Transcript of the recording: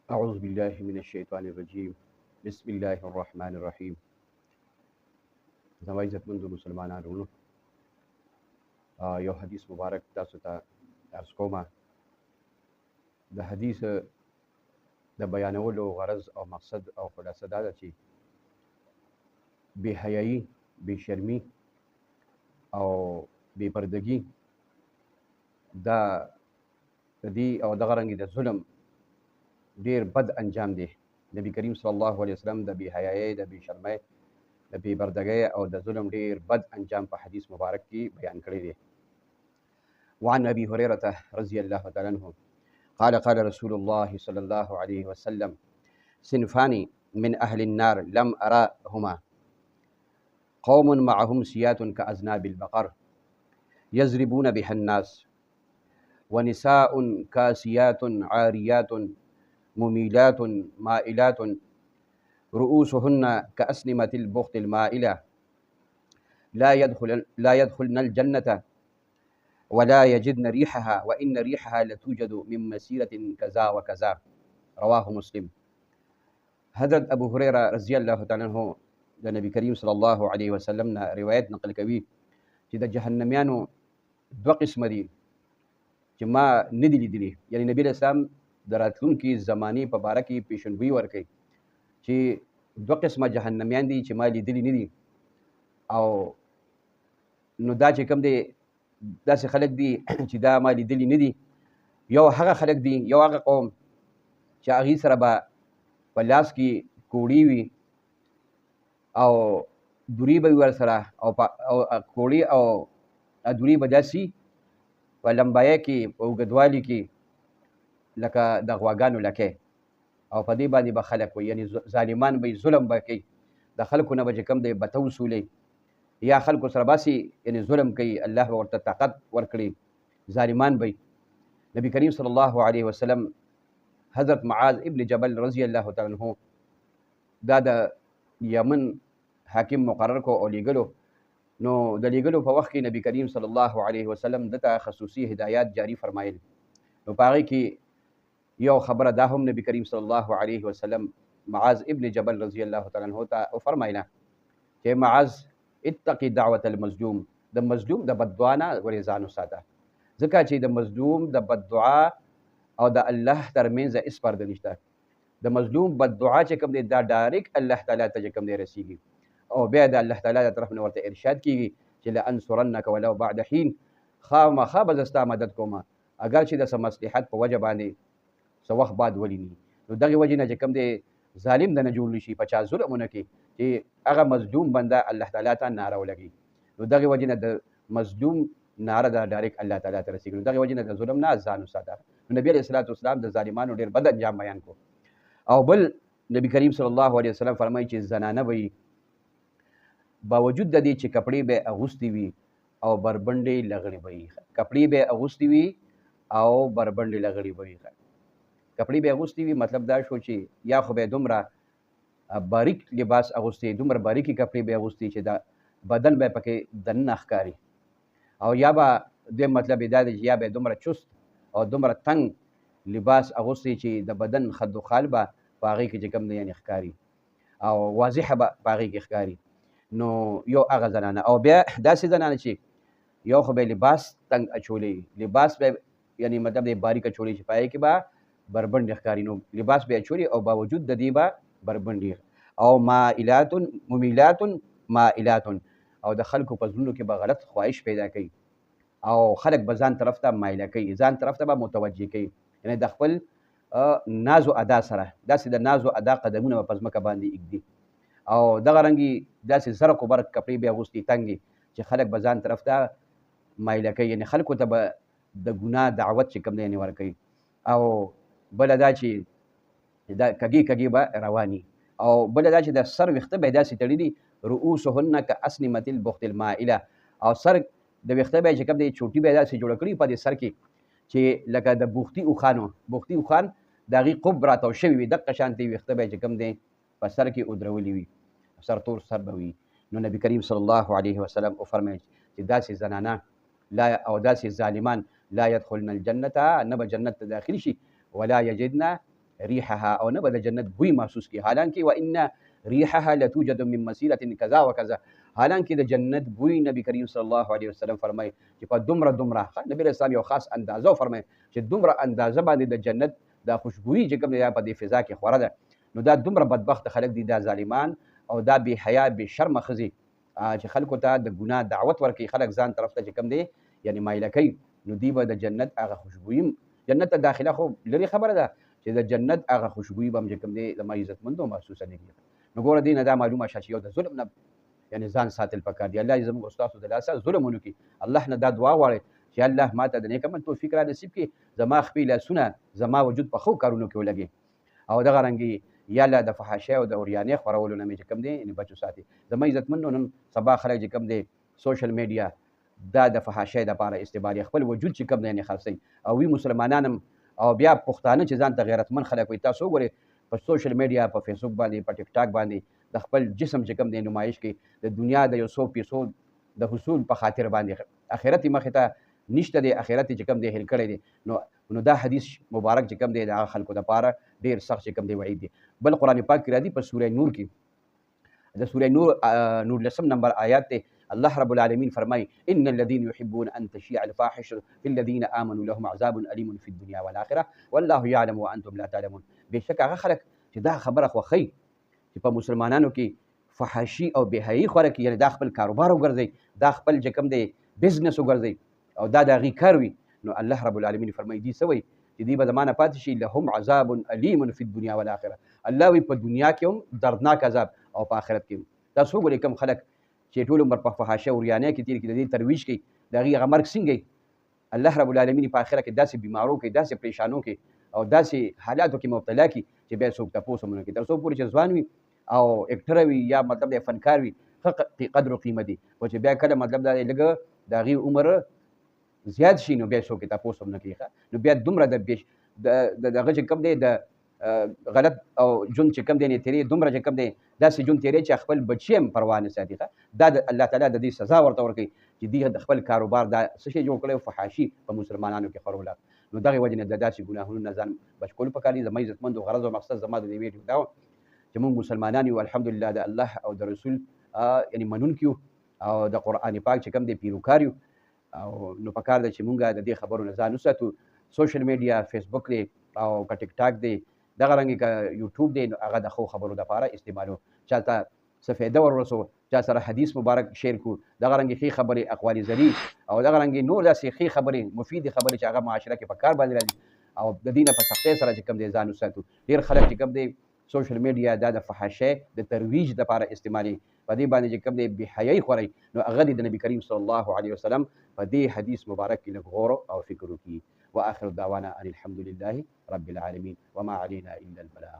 أعوذ بالله من الشيطان الرجيم بسم الله الرحمن الرحیم. زما عزتمندو مسلمانانو، یو حدیث مبارک تاسو ته عرض کوم. د حدیث د بیانولو غرض او مقصد او خلاصه دا ده چې بې حیایي، بې شرمي او بې پردګي دا د دې او دغه رنګې د ظلم ډېر بد انجام دی. نبی کریم صلی الله علیه وسلم د بې حیایۍ، د بې شرمۍ، د بې پردګۍ او د ظلم ډېر بد انجام په حدیث مبارک کې بیان کړی دی. وعن ابي هريره رضي الله تعالى عنه قال قال رسول الله صلى الله عليه وسلم صنفان من اهل النار لم اراهما قوم معهم سيات كاذناب البقر يضربون بها الناس ونساء كاسيات عاريات مميلات مائلات رؤوسهن كأسنمة البخت المائلة لا يدخلن الجنة ولا يجدن ريحها وإن ريحها لتوجد من مسيرة كذا وكذا. رواه مسلم. حضرت ابو هريره رضی الله تعالی عنہ د نبی کریم صلی الله علیه وسلم نه روایت نقل کوي چې د جهنميانو دوه قسم دي چې ما نه دي لیدلي. یعنی نبی اسلام د راتلونکي زمانې په باره کې پیشنګویي ورکوي چې دوه قسمه جهنميان دي چې ما لیدلي نه دي. او نو دا چې کوم دی داسې خلک دي چې دا ما لیدلي نه دي. یو هغه خلک دي، یو هغه قوم چې هغې سره به په لاس کې کوړي وي او دوري به وي ورسره او کوړي او دوري به داسې په لمبایۍ کې په اوږدوالي کې لکه د غواګانو لکۍ، او په دې باندې به خلک وي. یعنې ظالمان به ظلم به کوي، د خلکو نه به چې کوم دی بته وصولوي یا خلکو سره باسي، یعنې ظلم کوي. الله به ورته طاقت ورکړي، ظالمان به. نبی کریم صلی الله علیه وسلم حضرت معاذ ابن جبل رضی الله تعالی عنہ دا د یمن حاکم مقرر کو او لیږلو. نو د لیږلو په وخت کې نبی کریم صلی الله علیه وسلم دته خصوصي هدایات جاری فرمایل. نو په هغې کې یو خبره دا هم نبی کریم صلی الله علیه وسلم معاذ ابن جبل رضی الله تعالی عنہ ته وفرمایله چې معاذ اتقي دعوة المظلوم، د مظلوم د بددعا نه ورې ځان وساته، ځکه چې د مظلوم د بددعا او د الله ترمنځ هېڅ پرده نشته. د مظلوم بددعا چې کوم دی دا ډایرکټ الله تعالی ته چې کوم دی رسیږي، او بیا د الله تعالی د طرف نه ورته ارشاد کیږي چې لانصرنک ولو بعد حین، خامخا به زه ستا مدد کوم اگر چې د څه مصلحت په وجه باندې څه وخت بعد ولیني. نو دغې وجې نه چې کوم دی ظالم د نه جوړ نشي په چا ظلمونه کې چې هغه مظلوم بنده الله تعالی ته ناره ولګي. نو دغې وجې نه د مظلوم ناره ده ډایرکټ الله تعالی ته رسېږي. نو دغې وجې نه د ظلم نه ځان وساته. نو نبي علیه الصلاة والسلام د ظالمانو ډېر بد انجام بیان کو. او بل نبی کریم صلی الله علیه وسلم فرمایي چې زنانه به باوجود د دې چې کپړې به اغوستې وي او بربنډې لغړې به وي، کپړې به اغوستې وي او بربنډې لغړې به وي. کپړې به اغوستې وي مطلب دا شو چې یا خو به دومره باریک لباس اغوستې، دومره باریکې کپړې به اغوستې چې دا بدن به پکې دننه ښکاري، او یا به دویم مطلب یې دا دی چې یا به دومره چست او دومره تنګ لباس اغوستې چې د بدن خد و خال به په هغې کې چې کوم دی یعنې ښکاري او واضحه به په هغې کې ښکاري. نو یو هغه زنانه، او بیا داسې زنانه چې یو خو به لباس تنګ اچولی، لباس به یعنې مطلب دی باریک اچولی چې په هغې کې به بربنډې ښکاري. نو لباس به اچولي او باوجود د دې به بربنډې، او مائلات ممیلات مائلات، او د خلکو په زړونو کې به غلط خواهش پیدا کوي او خلک به ځان طرف ته مایله کوي، ځان طرف ته به متوجه کوي. یعنې د خپل ناز و ادا سره داسې د ناز و ادا قدمونه به په ځمکه باندې ایږدي، او دغه رنګې داسې زرق و برق کپړې به اغوستې تنګې چې خلک به ځان طرف ته مایله کوي، یعنې خلکو ته به د ګناه دعوت چې کوم دی یعنې ورکوي. او بله دا چې دا کږې کږې به رواني، او بله دا چې د سر ویښته به یې داسې تړلي رؤوسهن کاسنمة البخت المائله، او سر د ویښته به یې چې کوم دی چوټي به یې داسې جوړه کړي په دې سر کې چې لکه د بوختي اوښانو، بوختي اوښان د هغې قب راتاو شوي وي، دقه شانتې ویښته به یې چې کوم دی په سر کې ودرولي وي، سرتور سر به وي. نو نبی کریم صلی الله علیه وسلم وفرمیل چې داسې زنانه او داسې ظالمان لا يدخلن الجنة، نه به جنت ته داخل شي، ولا یجدن ريحها او نه به د جنت بوی محسوس کی حالانکه وان ريحها لتوجد من مسيره كذا وكذا حالانکه د جنت بوی نبی کریم صلی الله علیه وسلم فرمای چې په دومره نبی اسلام یو خاص اندازو فرمای چې دومره اندازه باندې د جنت د خوشبوئی چې کوم دی په دې فضا کې خوره ده نو دا دومره بدبخت خلک دي دا ظالمان او دا بے حیا بے شرم خزي چې خلکو ته د ګناه دعوت ورکوي خلک ځان طرف ته چې کوم دی یعنی مایله کوي نو دی به د جنت هغه خوشبوئی جنت ته داخله خو لري خبره ده چې د جنت هغه خوشبوئی به هم چې کوم دی د عزتمندو محسوسه نه کېږي نو ګوره دې نه دا معلومه شه چې یو د ظلم نه یعنی ځان ساتل پکار دی الله زموږ استادو د لاسه ظلم ونه کړي الله نه دا دعا غواړي چې الله ماته د نیک عمل توفیق را نصیب کړي زما خپې لاسونه زما وجود په ښو کارونو کې ولګي او دغه رنګې یا الله د فحاشۍ او د اوریانۍ خورولو نه مې چې کوم دی یعنې بچو ساتي زما عزتمندو نن سبا خلک چې کوم دی سوشل میډیا دا د فحاشۍ دپاره استعمالوي خپل وجود چې کوم دی یعنې خرڅوي او وي مسلمانان هم او بیا پښتانه چې ځان ته غیرتمند خلک وي تاسو وګورئ په سوشل میډیا په فیسبوک باندې په ټیک ټاک باندې د خپل جسم چې کوم دی نمایش کوي د دنیا د 100 پیسو د حصول په خاطر باندې آخرت یې مخې ته نشته دی آخرت چې کوم دی هېر کړی دی نو دا حدیث مبارک چې کوم دی د هغه خلکو دپاره ډېر سخت چې کوم دی وعید دی بل قرآن پاک کې راځي په سوره نور کې د سوره نور 19 نمبر آیات دی الله رب العالمین فرمای ان الذين يحبون ان تشيع الفاحشه في الذين امنوا لهم عذاب اليم في الدنيا والاخره والله يعلم وانتم لا تعلمون بشک هغه خلک چې دا خبره خوښي چې په مسلمانانو کې فحاشي او بهایي خوره کې یعنی دا خپل کاروبار وګرځي دا خپل چې کوم دی بزنس وګرځي او دا د هغې کار وي نو الله رب العالمین فرمایي دي څه وایي چې دوی به زمانه پاتې شي لهم عذاب الیم فی الدنیا والاخره الله وایي په دنیا کې هم دردناک عذاب او په آخرت کې هم تاسو وګورئ کوم خلک چې ټول عمر په فحاشۍ او ریانۍ کې تېر کړي د دې ترویج کوي د هغې هغه مرګ څنګه الله رب العالمین په آخره کې داسې بیمارو کې داسې پریشانو کې او داسې حالاتو کې مبتلا کړي چې بیا څوک تپوس هم ونه کړي تر څو پورې چې ځوان وي او اکټره وي یا مطلب د فنکار وي ښه قدر و قیمت وي خو چې بیا کله مطلب دا دی لږه د هغې عمر زیات شي نو بیا څوک یې تپوس هم نه کوي نو بیا دومره د دغه چې کوم دی د غلط او ژوند چې کوم دی نه تېرې دومره چې کوم دی داسې ژوند تېرې چې خپل بچي هم پروا نه ساتي دا د الله تعالی د دې سزا ورته ورکوي چې دوی د خپل کاروبار دا څه شی جوړ کړی فحاشي په مسلمانانو کې خوروله نو دغې وجې نه د داسې ګناهونو نه ځان بچ کول پکار دي زما عزتمندو غرض او مقصد زما د دې ویډیو دا و چې موږ مسلمانان یو الحمدلله د الله او د رسول یعنې منونکي یو او د قرآن پاک چې کوم دی پیروکار یو او نو پکار ده چې مونږ د دې خبرو نه ځان وساتو سوشل میډیا فیسبوک دی او که ټیک ټاک دی دغه رنګې که یوټیوب دی نو هغه د ښو خبرو دپاره استعمالو چاته څه فایده ورسو چا سره حدیث مبارک شیر کو دغه رنګې ښې خبرې اقوال زری او دغه رنګې نور داسې ښې خبرې مفیدې خبرې چې هغه معاشره کې په کار باندې راځي او د دې نه په سختۍ سره چې کوم دی ځان وساتو ډېر خلک چې کوم دی سوشل میډیا دا د فحاشۍ د ترویج دپاره استعمالي په دې باندې چې کوم دی بې حیایي خورئ نو هغه د نبي کریم صلی الله علیه وسلم په دې حدیث مبارک کې لږ غور او فکر وکړي واخر دعوانا ان الحمد لله رب العالمين وما علينا الا البلاغ